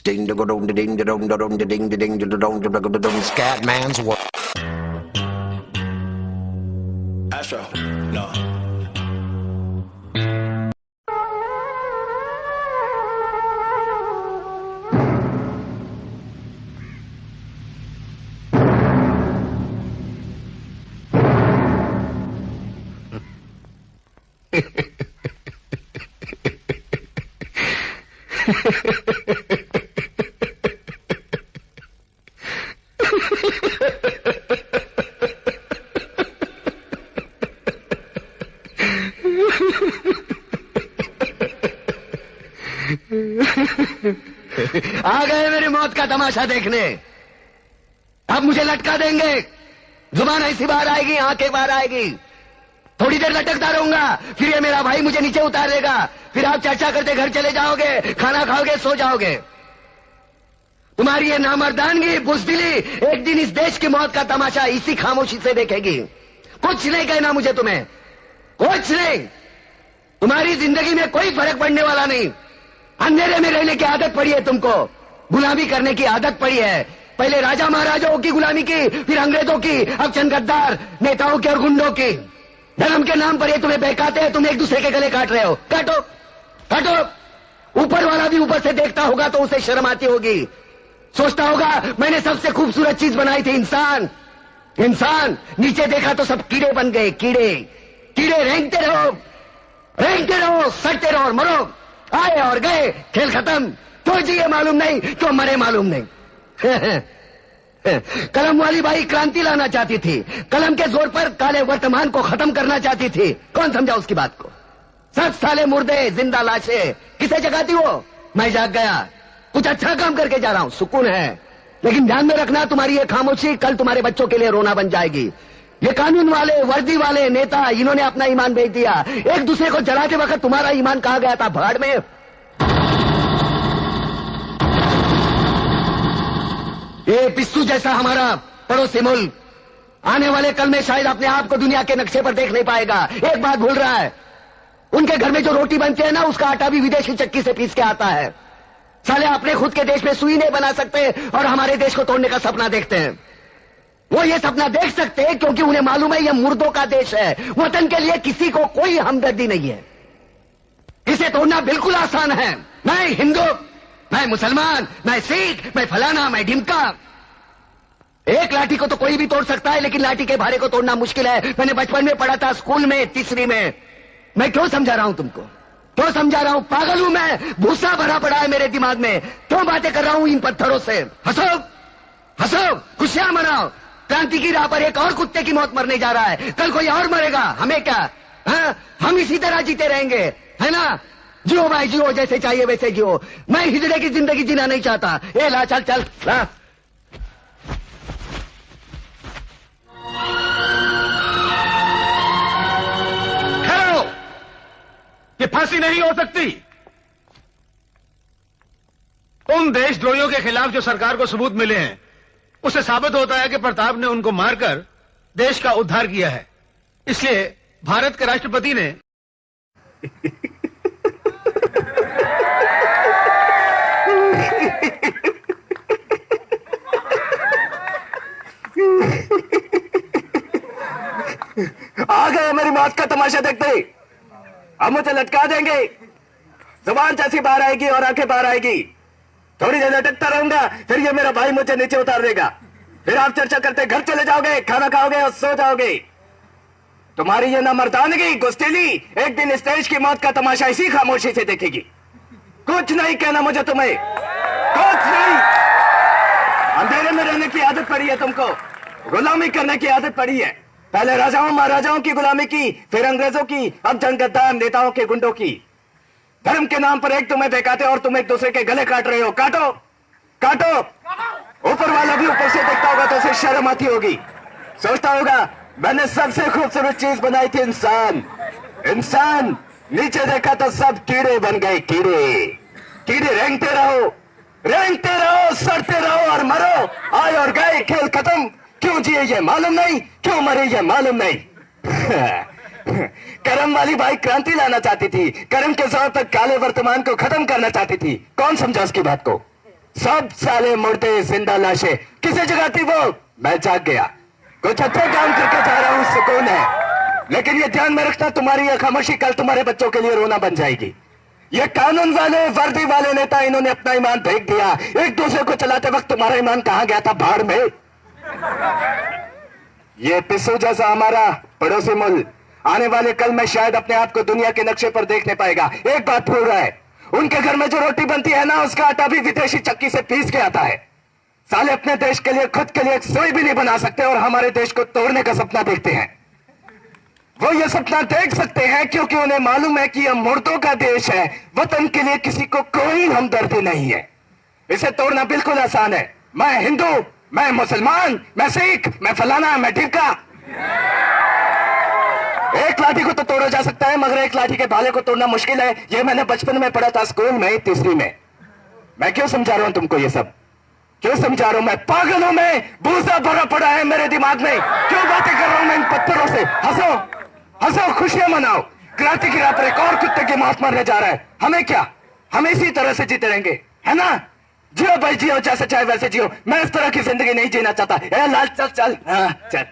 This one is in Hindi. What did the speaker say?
Ding dong dong ding dong dong ding ding dong dong scat man's work. Astro, no. आ गए मेरी मौत का तमाशा देखने। अब मुझे लटका देंगे, जुबान ऐसी बाहर आएगी, आंखें बाहर आएगी, थोड़ी देर लटकता रहूंगा, फिर ये मेरा भाई मुझे नीचे उतार देगा, फिर आप चर्चा करते घर चले जाओगे, खाना खाओगे, सो जाओगे। तुम्हारी ये नामर्दानगी, बुज़दिली एक दिन इस देश की मौत का तमाशा इसी खामोशी से देखेगी। कुछ नहीं कहना मुझे तुम्हें, कुछ नहीं। तुम्हारी जिंदगी में कोई फर्क पड़ने वाला नहीं। अंधेरे में रहने की आदत पड़ी है तुमको, गुलामी करने की आदत पड़ी है। पहले राजा महाराजाओं की गुलामी की, फिर अंग्रेजों की, अब चंद गद्दार नेताओं की और गुंडों की। धर्म के नाम पर ये तुम्हें बहकाते हैं, तुम एक दूसरे के गले काट रहे हो। काटो काटो। ऊपर वाला भी ऊपर से देखता होगा तो उसे शर्म आती होगी, सोचता होगा मैंने सबसे खूबसूरत चीज बनाई थी, इंसान। इंसान नीचे देखा तो सब कीड़े बन गए, कीड़े कीड़े। रेंगते रहो, सड़ते रहो और मरो। आए और गए, खेल खत्म। क्यों जिए मालूम नहीं, क्यों मरे मालूम नहीं। कलम वाली बाई क्रांति लाना चाहती थी, कलम के जोर पर काले वर्तमान को खत्म करना चाहती थी। कौन समझा उसकी बात को? सब साले मुर्दे, जिंदा लाशें किसे जगाती हो? मैं जाग गया, कुछ अच्छा काम करके जा रहा हूं, सुकून है। लेकिन ध्यान में रखना, तुम्हारी ये खामोशी कल तुम्हारे बच्चों के लिए रोना बन जाएगी। ये कानून वाले, वर्दी वाले नेता, इन्होंने अपना ईमान बेच दिया। एक दूसरे को जलाते वक्त तुम्हारा ईमान कहा गया था? भाड़ में। ये पिस्सू जैसा हमारा पड़ोसी मुल्क आने वाले कल में शायद अपने आप को दुनिया के नक्शे पर देख नहीं पाएगा। एक बात भूल रहा है, उनके घर में जो रोटी बनती है ना, उसका आटा भी विदेशी चक्की से पीस के आता है। साले अपने खुद के देश में सुई नहीं बना सकते और हमारे देश को तोड़ने का सपना देखते हैं। वो ये सपना देख सकते हैं क्योंकि उन्हें मालूम है यह मुर्दों का देश है। वतन के लिए किसी को कोई हमदर्दी नहीं है। इसे तोड़ना बिल्कुल आसान है। मैं हिंदू, मैं मुसलमान, मैं सिख, मैं फलाना, मैं ढिमका। एक लाठी को तो कोई भी तोड़ सकता है, लेकिन लाठी के भारे को तोड़ना मुश्किल है। मैंने बचपन में पढ़ा था, स्कूल में, तीसरी में। मैं क्यों समझा रहा हूं तुमको, क्यों समझा रहा हूं? पागल हूं मैं, भूसा भरा पड़ा है मेरे दिमाग में। क्यों बातें कर रहा हूं इन पत्थरों से? हंसो हंसो, खुशियां मनाओ। क्रांति की राह पर एक और कुत्ते की मौत मरने जा रहा है, कल कोई और मरेगा, हमें क्या? हाँ? हम इसी तरह जीते रहेंगे, है ना? जियो भाई जियो, जैसे चाहिए वैसे जियो। मैं हिजड़े की जिंदगी जीना नहीं चाहता। ए ला, चल चल ला। ठहरो, ये फांसी नहीं हो सकती। उन देशद्रोहियों के खिलाफ जो सरकार को सबूत मिले हैं, उससे साबित होता है कि प्रताप ने उनको मारकर देश का उद्धार किया है। इसलिए भारत के राष्ट्रपति ने आ गए मेरी मौत का तमाशा देखते। अब मुझे लटका देंगे, जुबान जैसी बाहर आएगी और आंखें बाहर आएगी, थोड़ी देर लटकता रहूंगा, फिर ये मेरा भाई मुझे नीचे उतार देगा, फिर आप चर्चा करते घर चले जाओगे, खाना खाओगे और सो जाओगे। तुम्हारी ये नामर्दानगी, गुस्तीली एक दिन इस देश की मौत का तमाशा इसी खामोशी से देखेगी। कुछ नहीं कहना मुझे तुम्हें, कुछ नहीं। अंधेरे में रहने की आदत पड़ी है तुमको, गुलामी करने की आदत पड़ी है। पहले राजाओं महाराजाओं की गुलामी की, फिर अंग्रेजों की, अब जंग गद्दार नेताओं के गुंडों की। धर्म के नाम पर एक तुम्हें बहकाते और तुम एक दूसरे के गले काट रहे हो। काटो काटो। ऊपर वाला भी ऊपर से देखता होगा तो उसे शर्म आती होगी, सोचता होगा मैंने सबसे खूबसूरत चीज बनाई थी, इंसान। इंसान नीचे देखा तो सब कीड़े बन गए, कीड़े कीड़े। रेंगते रहो, सड़ते रहो और मरो। आए और गए, खेल खत्म। क्यों जिए ये मालूम नहीं, क्यों मरे ये मालूम नहीं। करम वाली बाई क्रांति लाना चाहती थी, करम के जोर तक काले वर्तमान को खत्म करना चाहती थी। कौन समझा उसकी बात को? सब साले मुर्दे जिंदा लाशें। किसी जगह थी वो, मैं जाग गया। कुछ अच्छे काम करके जा रहा हूं, सुकून है। लेकिन ये ध्यान में रखना, तुम्हारी ये खामोशी कल तुम्हारे बच्चों के लिए रोना बन जाएगी। ये कानून वाले, वर्दी वाले नेता, इन्होंने अपना ईमान फेंक दिया। एक दूसरे को चलाते वक्त तुम्हारा ईमान कहां गया था? भाड़ में। ये पिस्सू जैसा हमारा पड़ोसी मुल्क आने वाले कल में शायद अपने आप को दुनिया के नक्शे पर देखने पाएगा। एक बात भूल रहा है, उनके घर में जो रोटी बनती है ना, उसका आटा भी विदेशी चक्की से पीस के आता है। साले अपने देश के लिए, खुद के लिए एक सुई भी नहीं बना सकते और हमारे देश को तोड़ने का सपना देखते हैं। वो ये सपना देख सकते हैं क्योंकि उन्हें मालूम है कि यह मुर्दों का देश है। वतन के लिए किसी को कोई हमदर्दी नहीं है। इसे तोड़ना बिल्कुल आसान है। मैं हिंदू, मैं मुसलमान, मैं सिख, मैं फलाना, मैं ढिमका। एक लाठी को तो तोड़ा जा सकता है, मगर एक लाठी के भाले को तोड़ना मुश्किल है। यह मैंने बचपन में पढ़ा था, स्कूल में, तीसरी में। मैं क्यों समझा रहा हूं तुमको ये सब? क्यों समझा रहा हूं? मैं पागल हूं, मैं भूसा भरा पड़ा है मेरे दिमाग में। क्यों बातें कर रहा हूं मैं इन पत्थरों से? हंसो, हंसो, खुशियां मनाओ। क्रांति की राह पर एक और कुत्ते की मौत मरने जा रहा है। हमें क्या, हम इसी तरह से जीते रहेंगे, है ना? जियो भाई जियो, जैसे चाहे वैसे जियो। मैं इस तरह की जिंदगी नहीं जीना चाहता। ए लाल चल चल, हाँ चल।